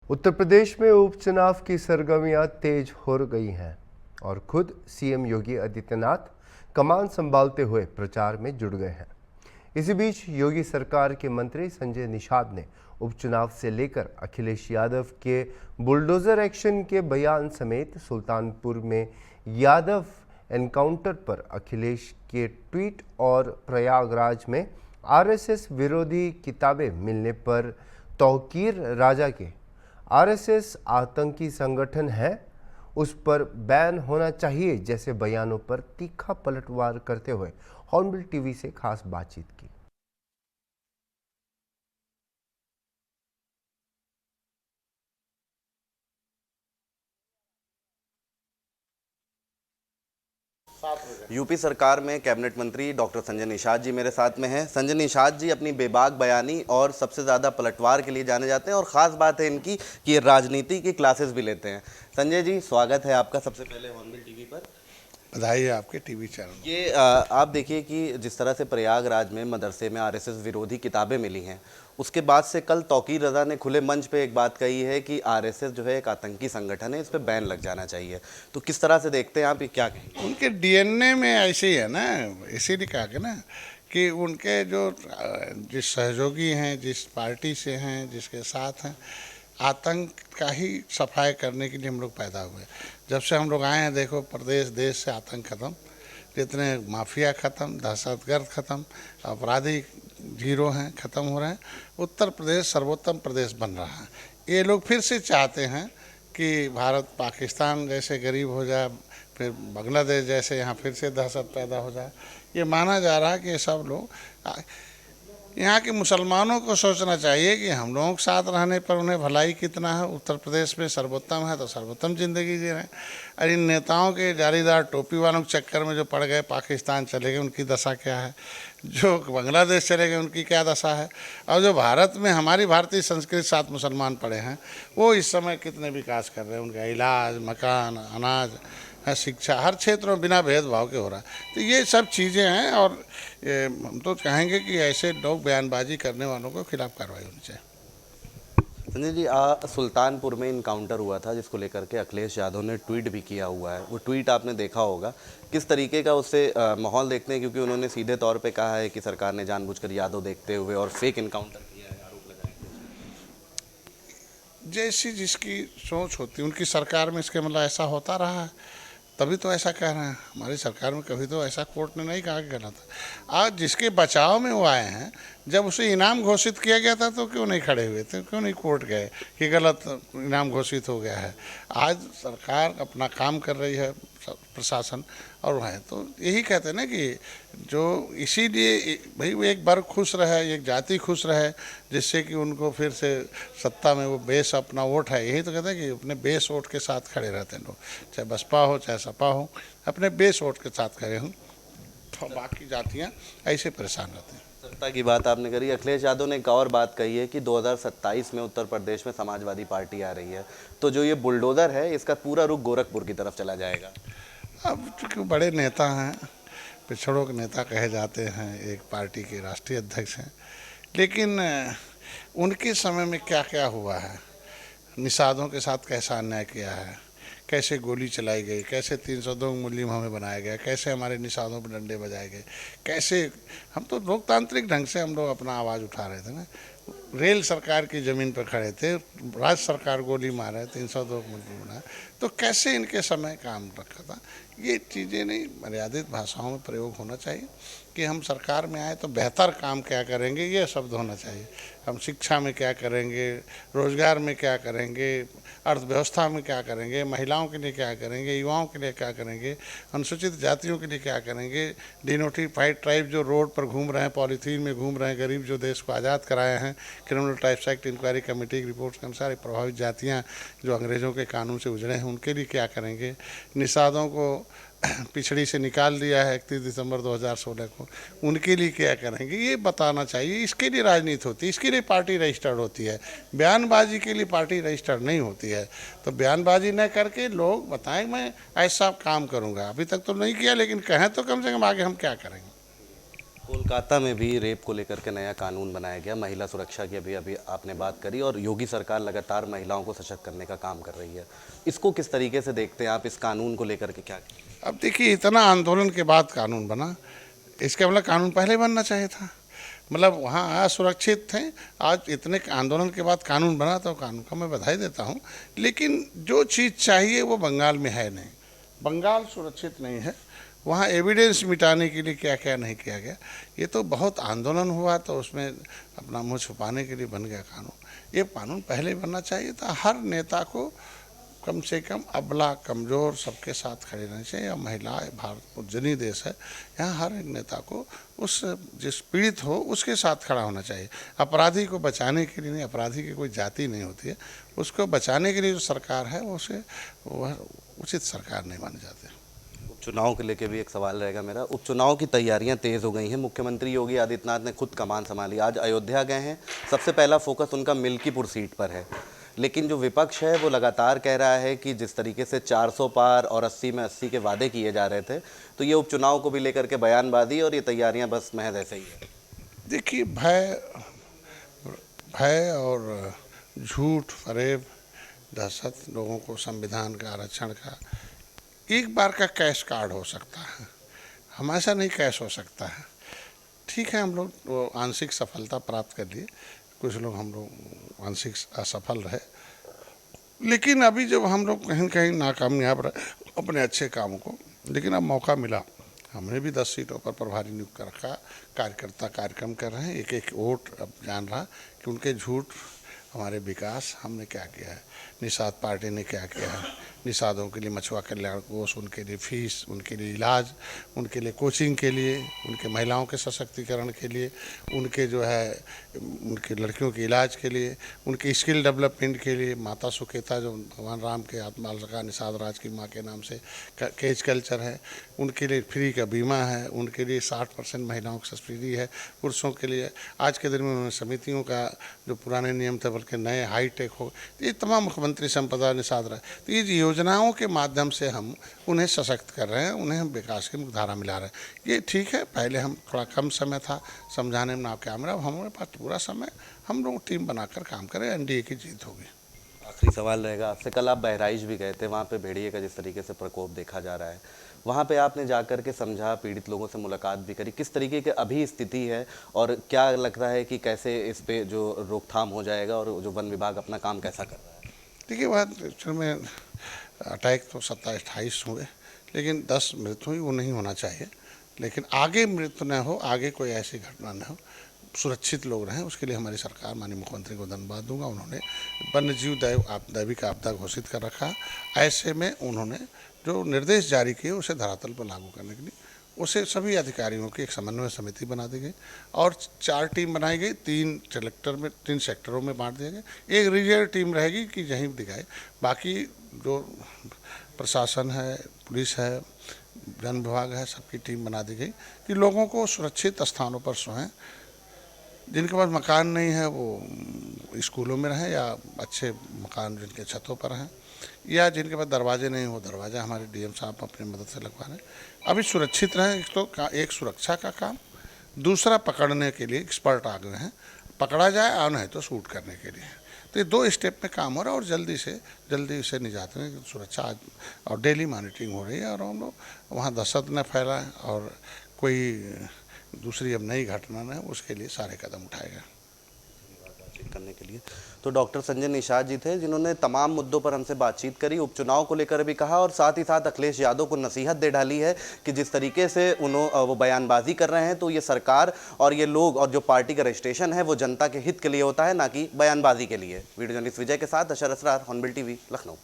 उत्तर प्रदेश में उपचुनाव की सरगर्मियां तेज हो गई हैं और खुद सीएम योगी आदित्यनाथ कमान संभालते हुए प्रचार में जुट गए हैं। इसी बीच योगी सरकार के मंत्री संजय निषाद ने उपचुनाव से लेकर अखिलेश यादव के बुलडोजर एक्शन के बयान समेत सुल्तानपुर में यादव एनकाउंटर पर अखिलेश के ट्वीट और प्रयागराज में आरएसएस विरोधी किताबें मिलने पर तौकीर राजा के आरएसएस आतंकी संगठन है, उस पर बैन होना चाहिए जैसे बयानों पर तीखा पलटवार करते हुए हॉर्नबिल टीवी से खास बातचीत की। यूपी सरकार में कैबिनेट मंत्री डॉक्टर संजय निषाद जी मेरे साथ में हैं। संजय निषाद जी अपनी बेबाक बयानी और सबसे ज़्यादा पलटवार के लिए जाने जाते हैं और ख़ास बात है इनकी कि ये राजनीति की क्लासेस भी लेते हैं। संजय जी, स्वागत है आपका सबसे पहले हॉर्नबिल टीवी पर। बधाई है आपके टीवी चैनल। ये आप देखिए कि जिस तरह से प्रयागराज में मदरसे में आरएसएस विरोधी किताबें मिली हैं, उसके बाद से कल तौकीर रज़ा ने खुले मंच पे एक बात कही है कि आरएसएस जो है एक आतंकी संगठन है, इस पे बैन लग जाना चाहिए। तो किस तरह से देखते हैं आप, ये क्या कहेंगे? उनके डीएनए में ऐसे ही है ना, इसीलिए कहा कि ना कि उनके जो जिस सहयोगी हैं, जिस पार्टी से हैं, जिसके साथ हैं, आतंक का ही सफाई करने के लिए हम लोग पैदा हुए। जब से हम लोग आए हैं, देखो प्रदेश देश से आतंक खत्म, जितने माफिया खत्म, दहशतगर्द खत्म, अपराधी जीरो हैं, ख़त्म हो रहे हैं। उत्तर प्रदेश सर्वोत्तम प्रदेश बन रहा है। ये लोग फिर से चाहते हैं कि भारत पाकिस्तान जैसे गरीब हो जाए, फिर बांग्लादेश जैसे यहाँ फिर से दहशत पैदा हो जाए। ये माना जा रहा है कि ये सब लोग, यहाँ के मुसलमानों को सोचना चाहिए कि हम लोगों के साथ रहने पर उन्हें भलाई कितना है। उत्तर प्रदेश में सर्वोत्तम है तो सर्वोत्तम ज़िंदगी जी रहे हैं। और इन नेताओं के जालीदार टोपी वालों के चक्कर में जो पड़ गए, पाकिस्तान चले गए, उनकी दशा क्या है? जो बांग्लादेश चले गए, उनकी क्या दशा है? और जो भारत में हमारी भारतीय संस्कृति साथ मुसलमान पड़े हैं, वो इस समय कितने विकास कर रहे हैं। उनका इलाज, मकान, अनाज, शिक्षा, हर क्षेत्र में बिना भेदभाव के हो रहा है। तो ये सब चीज़ें हैं और हम तो कहेंगे कि ऐसे लोग बयानबाजी करने वालों को खिलाफ कार्रवाई होनी चाहिए। संजय जी, सुल्तानपुर में इनकाउंटर हुआ था जिसको लेकर के अखिलेश यादव ने ट्वीट भी किया हुआ है। वो ट्वीट आपने देखा होगा, किस तरीके का उससे माहौल देखते हैं? क्योंकि उन्होंने सीधे तौर पे कहा है कि सरकार ने जानबूझकर यादव देखते हुए और फेक इनकाउंटर किया है, आरोप लगाया। जैसी जिसकी सोच होती है, उनकी सरकार में इसके मतलब ऐसा होता रहा है, तभी तो ऐसा कह रहे हैं। हमारी सरकार में कभी तो ऐसा कोर्ट ने नहीं कहा कि गलत है। आज जिसके बचाव में वो आए हैं, जब उसे इनाम घोषित किया गया था तो क्यों नहीं खड़े हुए थे, क्यों नहीं कोर्ट गए कि गलत इनाम घोषित हो गया है? आज सरकार अपना काम कर रही है, प्रशासन और है, तो यही कहते हैं ना कि जो इसीलिए भाई वो एक वर्ग खुश रहे, एक जाति खुश रहे, जिससे कि उनको फिर से सत्ता में वो बेस अपना वोट है। यही तो कहते हैं कि अपने बेस वोट के साथ खड़े रहते हैं लोग, चाहे बसपा हो चाहे सपा हो, अपने बेस वोट के साथ खड़े हों। तो बाकी जातियाँ ऐसे परेशान रहते हैं। सत्ता की बात आपने करी, अखिलेश यादव ने एक और बात कही है कि 2027 में उत्तर प्रदेश में समाजवादी पार्टी आ रही है, तो जो ये बुलडोज़र है इसका पूरा रुख गोरखपुर की तरफ चला जाएगा। अब चूँकि बड़े नेता हैं, पिछड़ों के नेता कहे जाते हैं, एक पार्टी के राष्ट्रीय अध्यक्ष हैं, लेकिन उनके समय में क्या क्या हुआ है, निषादों के साथ कैसा अन्याय किया है, कैसे गोली चलाई गई, कैसे 302 मुस्लिम हमें बनाया गया, कैसे हमारे निषादों पर डंडे बजाए गए, कैसे हम तो लोकतांत्रिक ढंग से हम लोग अपना आवाज़ उठा रहे थे ना। रेल सरकार की ज़मीन पर खड़े थे, राज्य सरकार गोली मारे, 302 मुस्लिम बनाए, तो कैसे इनके समय काम रखा था। ये चीज़ें नहीं, मर्यादित भाषाओं में प्रयोग होना चाहिए कि हम सरकार में आए तो बेहतर काम क्या करेंगे, ये शब्द होना चाहिए। हम शिक्षा में क्या करेंगे, रोजगार में क्या करेंगे, अर्थव्यवस्था में क्या करेंगे, महिलाओं के लिए क्या करेंगे, युवाओं के लिए क्या करेंगे, अनुसूचित जातियों के लिए क्या करेंगे, डिनोटिफाइड ट्राइब जो रोड पर घूम रहे हैं, पॉलीथीन में घूम रहे हैं, गरीब जो देश को आज़ाद कराए हैं, criminal tribes act inquiry committee की रिपोर्ट के अनुसार प्रभावित जातियाँ जो अंग्रेज़ों के कानून से उजड़े हैं, उनके लिए क्या करेंगे, निषादों को पिछड़ी से निकाल दिया है 31 दिसंबर 2016 को, उनके लिए क्या करेंगे, ये बताना चाहिए। इसके लिए राजनीति होती है, इसके लिए पार्टी रजिस्टर्ड होती है, बयानबाजी के लिए पार्टी रजिस्टर्ड नहीं होती है। तो बयानबाजी न करके लोग बताएं मैं ऐसा काम करूंगा, अभी तक तो नहीं किया, लेकिन कहें तो कम से कम आगे हम क्या करेंगे। कोलकाता में भी रेप को लेकर के नया कानून बनाया गया, महिला सुरक्षा की अभी अभी आपने बात करी, और योगी सरकार लगातार महिलाओं को सशक्त करने का काम कर रही है। इसको किस तरीके से देखते हैं आप, इस कानून को लेकर के क्या? अब देखिए, इतना आंदोलन के बाद कानून बना, इसका मतलब कानून पहले बनना चाहिए था। मतलब वहाँ असुरक्षित थे, आज इतने आंदोलन के बाद कानून बना, तो कानून का मैं बधाई देता हूँ। लेकिन जो चीज़ चाहिए वो बंगाल में है नहीं, बंगाल सुरक्षित नहीं है। वहाँ एविडेंस मिटाने के लिए क्या क्या नहीं किया गया। ये तो बहुत आंदोलन हुआ तो उसमें अपना मुँह छुपाने के लिए बन गया कानून। ये कानून पहले बनना चाहिए था। हर नेता को कम से कम अबला कमज़ोर सबके साथ खड़े रहने चाहिए। महिलाएं, भारत उज्जनी देश है, यहाँ हर एक नेता को उस जिस पीड़ित हो उसके साथ खड़ा होना चाहिए। अपराधी को बचाने के लिए नहीं, अपराधी की कोई जाति नहीं होती है, उसको बचाने के लिए जो सरकार है वह उचित सरकार नहीं मानी जाती। उपचुनाव को लेकर भी एक सवाल रहेगा मेरा। उपचुनाव की तैयारियां तेज़ हो गई हैं, मुख्यमंत्री योगी आदित्यनाथ ने खुद कमान संभाली, आज अयोध्या गए हैं। सबसे पहला फोकस उनका मिल्कीपुर सीट पर है, लेकिन जो विपक्ष है वो लगातार कह रहा है कि जिस तरीके से 400 पार और 80 में 80 के वादे किए जा रहे थे, तो ये उपचुनाव को भी लेकर के बयानबाजी और ये तैयारियां बस महज ऐसे ही है। देखिए, भय और झूठ, फरेब, दहशत, लोगों को संविधान का, आरक्षण का एक बार का कैश कार्ड हो सकता है, हमेशा नहीं कैश हो सकता है। ठीक है, हम लोग वो आंशिक सफलता प्राप्त कर लिए, कुछ लोग हम लोग आंशिक असफल रहे, लेकिन अभी जब हम लोग कहीं कहीं नाकामयाब रहे अपने अच्छे कामों को, लेकिन अब मौका मिला, हमने भी 10 सीटों पर प्रभारी नियुक्त कर रखा, कार्यकर्ता कार्यक्रम कर रहे हैं। एक एक वोट अब जान रहा कि उनके झूठ हमारे विकास हमने क्या किया है, निषाद पार्टी ने क्या किया है, निषादों के लिए मछुआ कल्याण कोष, उनके लिए फीस, उनके लिए इलाज, उनके लिए कोचिंग के लिए, उनके महिलाओं के सशक्तिकरण के लिए, उनके जो है उनके लड़कियों के इलाज के लिए, उनके स्किल डेवलपमेंट के लिए, माता सुकेता जो भगवान राम के आत्माल सका निषाद राज की माँ के नाम से केज कल्चर है, उनके लिए फ्री का बीमा है, उनके लिए 60% महिलाओं की सब्सिडी है, पुरुषों के लिए आज के दिन में उन्होंने समितियों का जो पुराने नियम थे बल्कि नए हाईटेक हो, तो ये तमाम मुख्यमंत्री संपदा निषाद रहा। तो ये योजनाओं के माध्यम से हम उन्हें सशक्त कर रहे हैं, उन्हें हम विकास की मुख्यधारा मिला रहे हैं। ये ठीक है, पहले हम थोड़ा कम समय था समझाने में, नाव कैमरा, अब हमारे पास पूरा समय, हम लोग टीम बनाकर काम करें, एनडीए की जीत होगी। आखिरी सवाल रहेगा आपसे, कल आप बहराइच भी गए थे, वहाँ पे भेड़िए का जिस तरीके से प्रकोप देखा जा रहा है, वहाँ पे आपने जाकर के समझा, पीड़ित लोगों से मुलाकात भी करी, किस तरीके की अभी स्थिति है और क्या लगता है कि कैसे इस पे जो रोकथाम हो जाएगा और जो वन विभाग अपना काम कैसा कर रहा है? देखिए, बात में अटैक तो 27-28 हुए, लेकिन 10 मृत्यु हुई, वो नहीं होना चाहिए। लेकिन आगे मृत्यु न हो, आगे कोई ऐसी घटना न हो, सुरक्षित लोग रहें, उसके लिए हमारी सरकार, माननीय मुख्यमंत्री को धन्यवाद दूंगा। उन्होंने वन्यजीव दैविक आपदा घोषित कर रखा। ऐसे में उन्होंने जो निर्देश जारी किए उसे धरातल पर लागू करने के लिए उसे सभी अधिकारियों की एक समन्वय समिति बना दी गई और 4 टीम बनाई गई, 3 सेक्टरों में बांट दिया गया। एक रिजर्व टीम रहेगी कि यहीं दिखाए, बाकी जो प्रशासन है, पुलिस है, वन विभाग है, सबकी टीम बना दी गई कि लोगों को सुरक्षित स्थानों पर सोएं। जिनके पास मकान नहीं है वो स्कूलों में रहें या अच्छे मकान जिनके छतों पर हैं, या जिनके पास दरवाजे नहीं हो दरवाज़ा हमारे डीएम साहब अपनी मदद से लगवा रहे हैं। अभी सुरक्षित रहें, एक तो एक सुरक्षा का काम, दूसरा पकड़ने के लिए एक्सपर्ट आ गए हैं, पकड़ा जाए और नहीं तो शूट करने के लिए। तो ये 2 स्टेप में काम हो रहा है और जल्दी से निजात में सुरक्षा और डेली मॉनिटरिंग हो रही है और हम लोग वहाँ दहशत न फैलाएं और कोई दूसरी अब नई घटना न है, उसके लिए सारे कदम उठाए गए। बातचीत करने के लिए तो डॉक्टर संजय निषाद जी थे, जिन्होंने तमाम मुद्दों पर हमसे बातचीत करी, उपचुनाव को लेकर भी कहा और साथ ही साथ अखिलेश यादव को नसीहत दे डाली है कि जिस तरीके से वो बयानबाजी कर रहे हैं, तो ये सरकार और ये लोग और जो पार्टी का रजिस्ट्रेशन है वो जनता के हित के लिए होता है, ना कि बयानबाजी के लिए। वीडियो जर्नलिस्ट विजय के साथ दशरथ असरार, हॉर्नबिल टीवी, लखनऊ।